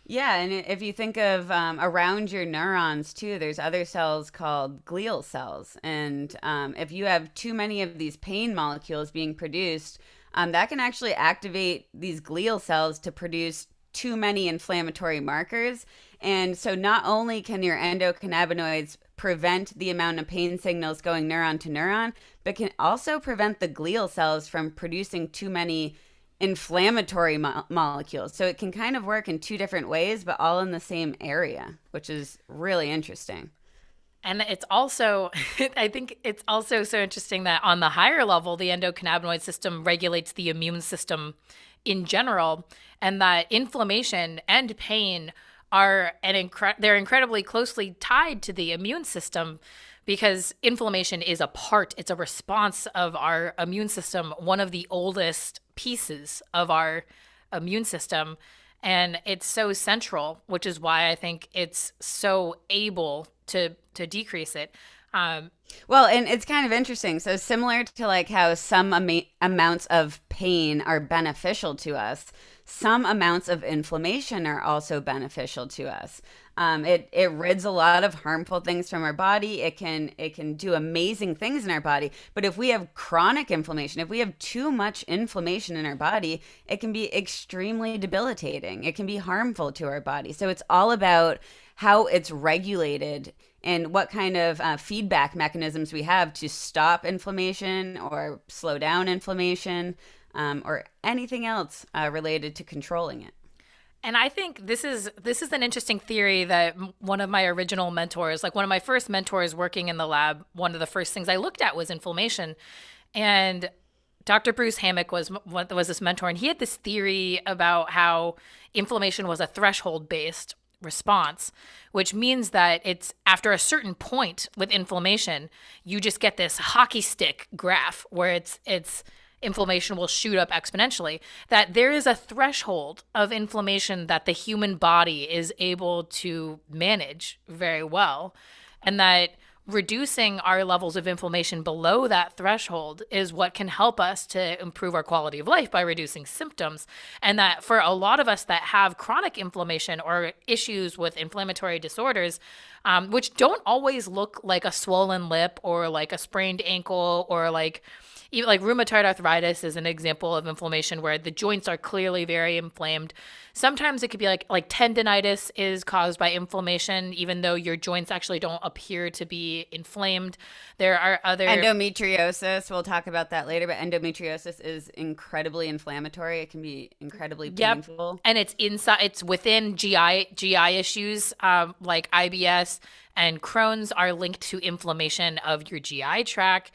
Yeah, and if you think of around your neurons too, there's other cells called glial cells. And if you have too many of these pain molecules being produced, that can actually activate these glial cells to produce too many inflammatory markers. And so not only can your endocannabinoids prevent the amount of pain signals going neuron to neuron, but can also prevent the glial cells from producing too many inflammatory molecules. So it can kind of work in two different ways, but all in the same area, which is really interesting. And it's also, I think it's also so interesting that on the higher level, the endocannabinoid system regulates the immune system in general, and that inflammation and pain are they're incredibly closely tied to the immune system because inflammation is it's a response of our immune system, one of the oldest pieces of our immune system. And it's so central, which is why I think it's so able to decrease it. Well, and it's kind of interesting. So similar to like how some amounts of pain are beneficial to us, some amounts of inflammation are also beneficial to us. It rids a lot of harmful things from our body. It can do amazing things in our body. But if we have chronic inflammation, if we have too much inflammation in our body, it can be extremely debilitating. It can be harmful to our body. So it's all about how it's regulated and what kind of feedback mechanisms we have to stop inflammation or slow down inflammation, or anything else related to controlling it. And I think this is an interesting theory that one of my original mentors, like one of my first mentors working in the lab, one of the first things I looked at was inflammation. And Dr. Bruce Hammock was this mentor, and he had this theory about how inflammation was a threshold-based response, which means that it's after a certain point with inflammation, you just get this hockey stick graph where it's inflammation will shoot up exponentially, that there is a threshold of inflammation that the human body is able to manage very well, and that reducing our levels of inflammation below that threshold is what can help us to improve our quality of life by reducing symptoms. And that for a lot of us that have chronic inflammation or issues with inflammatory disorders, which don't always look like a swollen lip or like a sprained ankle or like even like rheumatoid arthritis is an example of inflammation where the joints are clearly very inflamed. Sometimes it could be like tendinitis is caused by inflammation, even though your joints actually don't appear to be inflamed. There are other endometriosis. We'll talk about that later, but endometriosis is incredibly inflammatory. It can be incredibly painful. Yep. And it's inside. It's within GI issues like IBS and Crohn's are linked to inflammation of your GI tract.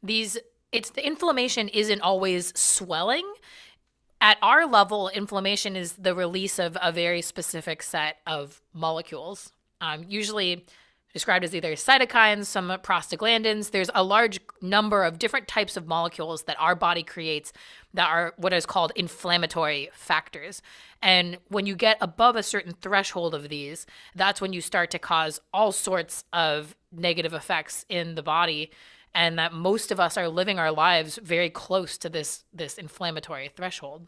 The inflammation isn't always swelling. At our level, inflammation is the release of a very specific set of molecules, usually described as either cytokines, some prostaglandins. There's a large number of different types of molecules that our body creates that are what is called inflammatory factors. And when you get above a certain threshold of these, that's when you start to cause all sorts of negative effects in the body, and that most of us are living our lives very close to this inflammatory threshold.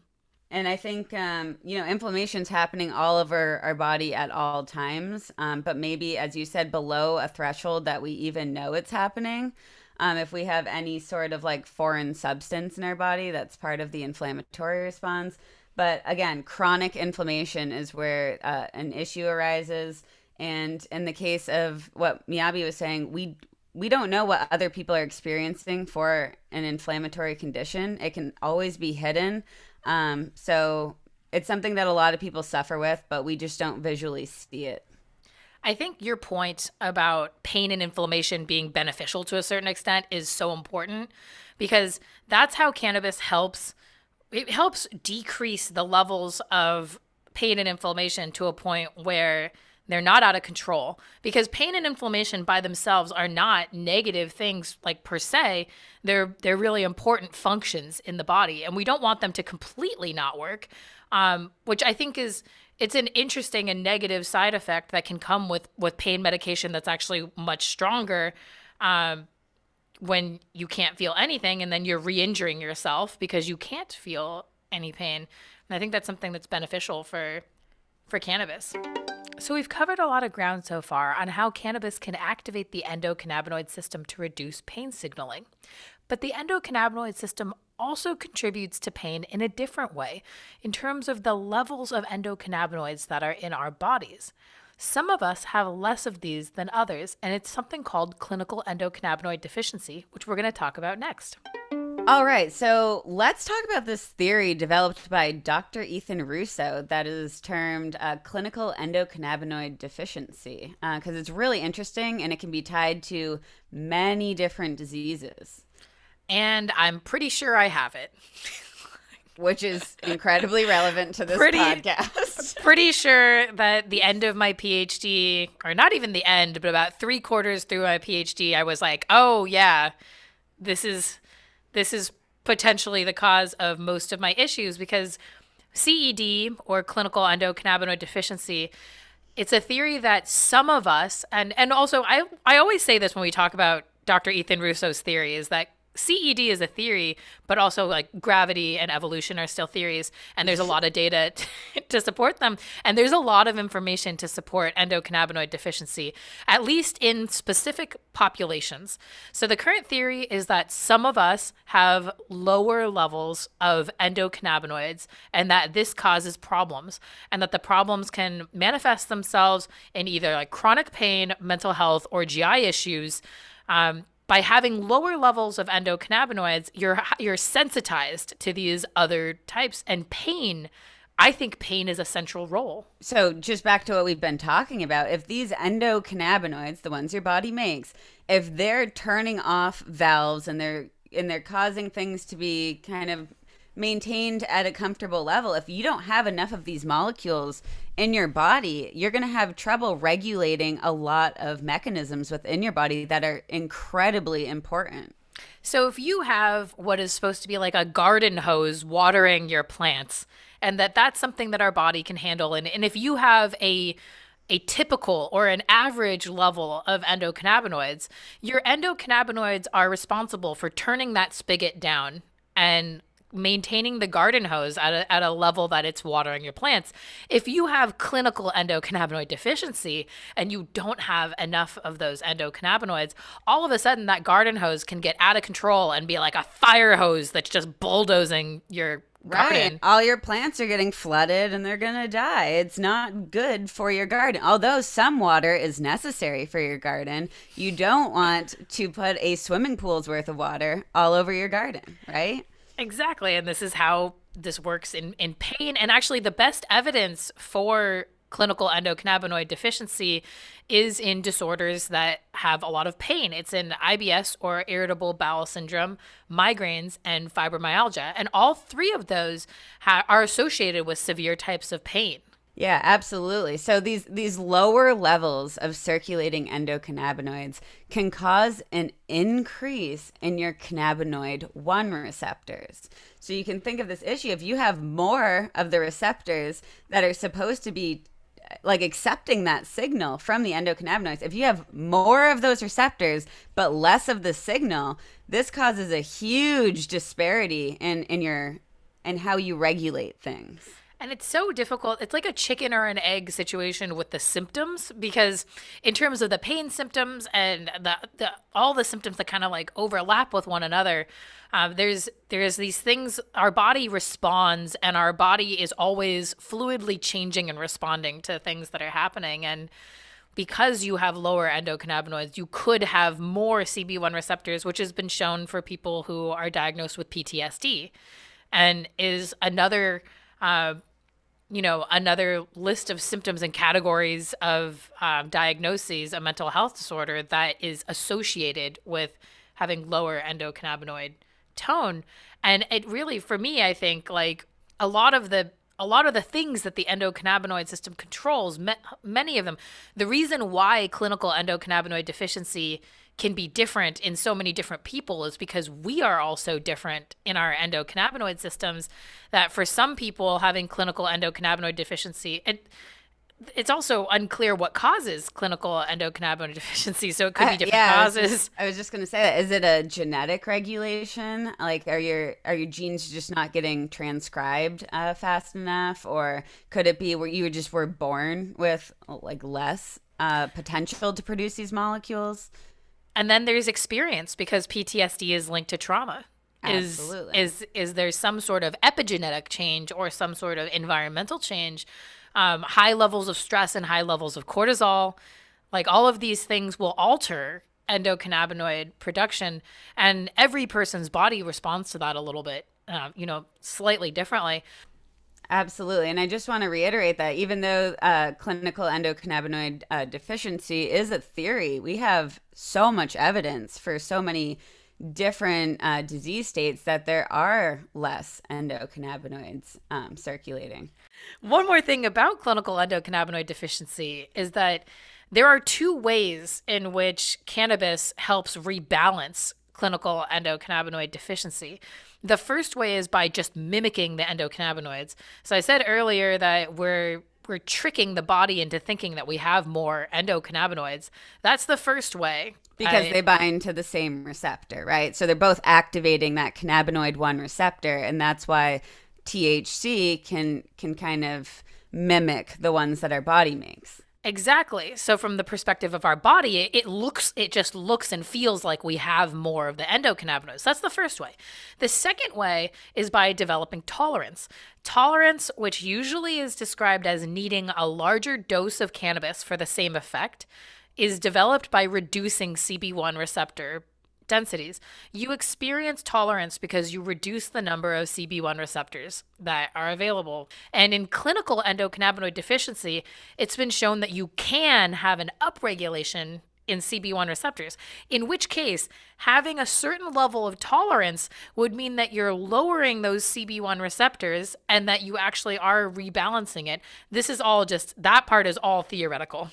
And I think, inflammation's happening all over our body at all times, but maybe, as you said, below a threshold that we even know it's happening. If we have any sort of like foreign substance in our body, that's part of the inflammatory response. But again, chronic inflammation is where an issue arises. And in the case of what Miyabi was saying, we don't know what other people are experiencing for an inflammatory condition. It can always be hidden. So It's something that a lot of people suffer with, but we just don't visually see it. I think your point about pain and inflammation being beneficial to a certain extent is so important, because that's how cannabis helps. It helps decrease the levels of pain and inflammation to a point where they're not out of control, because pain and inflammation by themselves are not negative things like per se. They're really important functions in the body, and we don't want them to completely not work, which I think it's an interesting and negative side effect that can come with pain medication that's actually much stronger when you can't feel anything, and then you're re-injuring yourself because you can't feel any pain. And I think that's something that's beneficial for cannabis. So we've covered a lot of ground so far on how cannabis can activate the endocannabinoid system to reduce pain signaling. But the endocannabinoid system also contributes to pain in a different way in terms of the levels of endocannabinoids that are in our bodies. Some of us have less of these than others, and it's something called clinical endocannabinoid deficiency, which we're going to talk about next. All right, so let's talk about this theory developed by Dr. Ethan Russo that is termed clinical endocannabinoid deficiency, because it's really interesting and it can be tied to many different diseases. And I'm pretty sure I have it. Which is incredibly relevant to this podcast. Pretty sure that the end of my PhD, or not even the end, but about 3/4 through my PhD, I was like, oh yeah, this is potentially the cause of most of my issues, because CED, or clinical endocannabinoid deficiency, it's a theory that some of us, and also I always say this when we talk about Dr. Ethan Russo's theory, is that CED is a theory, but also like gravity and evolution are still theories. And there's a lot of data to support them. And there's a lot of information to support endocannabinoid deficiency, at least in specific populations. So the current theory is that some of us have lower levels of endocannabinoids, and that this causes problems, and that the problems can manifest themselves in either like chronic pain, mental health, or GI issues. By having lower levels of endocannabinoids, you're sensitized to these other types. And pain, I think pain is a central role. So just back to what we've been talking about, if these endocannabinoids, the ones your body makes, if they're turning off valves and they're causing things to be kind of maintained at a comfortable level, if you don't have enough of these molecules in your body, you're going to have trouble regulating a lot of mechanisms within your body that are incredibly important. So if you have what is supposed to be like a garden hose watering your plants, and that's something that our body can handle, and if you have a typical or an average level of endocannabinoids, your endocannabinoids are responsible for turning that spigot down and maintaining the garden hose at a level that it's watering your plants. If you have clinical endocannabinoid deficiency and you don't have enough of those endocannabinoids, all of a sudden that garden hose can get out of control and be like a fire hose that's just bulldozing your garden. Right. All your plants are getting flooded and they're going to die. It's not good for your garden. Although some water is necessary for your garden, you don't want to put a swimming pool's worth of water all over your garden, right? Exactly. And this is how this works in pain. And actually, the best evidence for clinical endocannabinoid deficiency is in disorders that have a lot of pain. It's in IBS, or irritable bowel syndrome, migraines, and fibromyalgia. And all three of those are associated with severe types of pain. Yeah, absolutely. So these lower levels of circulating endocannabinoids can cause an increase in your cannabinoid 1 receptors. So you can think of this issue, if you have more of the receptors that are supposed to be like accepting that signal from the endocannabinoids, if you have more of those receptors but less of the signal, this causes a huge disparity in how you regulate things. And it's so difficult. It's like a chicken or an egg situation with the symptoms, because in terms of the pain symptoms and the all the symptoms that kind of like overlap with one another, there's these things, our body responds, and our body is always fluidly changing and responding to things that are happening. And because you have lower endocannabinoids, you could have more CB1 receptors, which has been shown for people who are diagnosed with PTSD, and is another another list of symptoms and categories of diagnoses, a mental health disorder that is associated with having lower endocannabinoid tone. And it really, for me, I think like a lot of the things that the endocannabinoid system controls, many of them, the reason why clinical endocannabinoid deficiency can be different in so many different people is because we are also different in our endocannabinoid systems, that for some people having clinical endocannabinoid deficiency, it's also unclear what causes clinical endocannabinoid deficiency. So it could be different causes. I was just going to say that. Is it a genetic regulation? Like, are your genes just not getting transcribed fast enough? Or could it be where you just were born with like less potential to produce these molecules? And then there's experience, because PTSD is linked to trauma. Absolutely. Is there some sort of epigenetic change or some sort of environmental change? High levels of stress and high levels of cortisol, like all of these things will alter endocannabinoid production, and every person's body responds to that a little bit, slightly differently. Absolutely. And I just want to reiterate that even though clinical endocannabinoid deficiency is a theory, we have so much evidence for so many different disease states that there are less endocannabinoids circulating. One more thing about clinical endocannabinoid deficiency is that there are two ways in which cannabis helps rebalance clinical endocannabinoid deficiency. The first way is by just mimicking the endocannabinoids. So I said earlier that we're tricking the body into thinking that we have more endocannabinoids. That's the first way. Because they bind to the same receptor, right? So they're both activating that cannabinoid 1 receptor, and that's why THC can kind of mimic the ones that our body makes. Exactly. So from the perspective of our body, it just looks and feels like we have more of the endocannabinoids. That's the first way. The second way is by developing tolerance. Tolerance, which usually is described as needing a larger dose of cannabis for the same effect, is developed by reducing CB1 receptor densities. You experience tolerance because you reduce the number of CB1 receptors that are available. And in clinical endocannabinoid deficiency, it's been shown that you can have an upregulation in CB1 receptors, in which case having a certain level of tolerance would mean that you're lowering those CB1 receptors and that you actually are rebalancing it. This is all just, that part is all theoretical.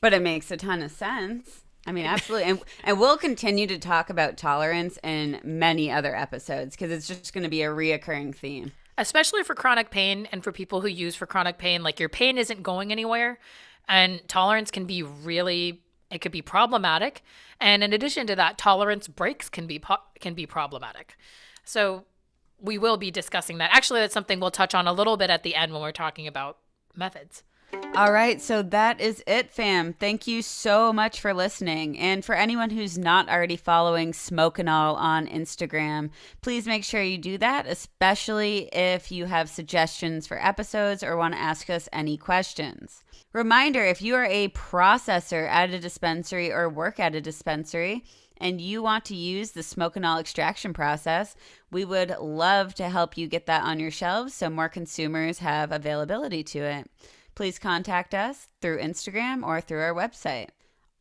But it makes a ton of sense. I mean, absolutely. And we'll continue to talk about tolerance in many other episodes because it's just going to be a reoccurring theme. Especially for chronic pain and for people who use for chronic pain, like your pain isn't going anywhere, and tolerance can be it could be problematic. And in addition to that, tolerance breaks can be problematic. So we will be discussing that. Actually, that's something we'll touch on a little bit at the end when we're talking about methods. All right, so that is it, fam. Thank you so much for listening. And for anyone who's not already following SmokeN'All on Instagram, please make sure you do that, especially if you have suggestions for episodes or want to ask us any questions. Reminder, if you are a processor at a dispensary or work at a dispensary and you want to use the SmokeN'All extraction process, we would love to help you get that on your shelves so more consumers have availability to it. Please contact us through Instagram or through our website.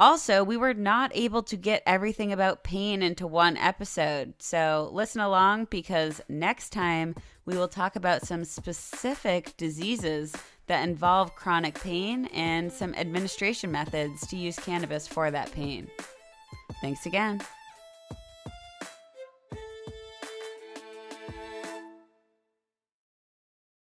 Also, we were not able to get everything about pain into one episode, so listen along because next time we will talk about some specific diseases that involve chronic pain and some administration methods to use cannabis for that pain. Thanks again.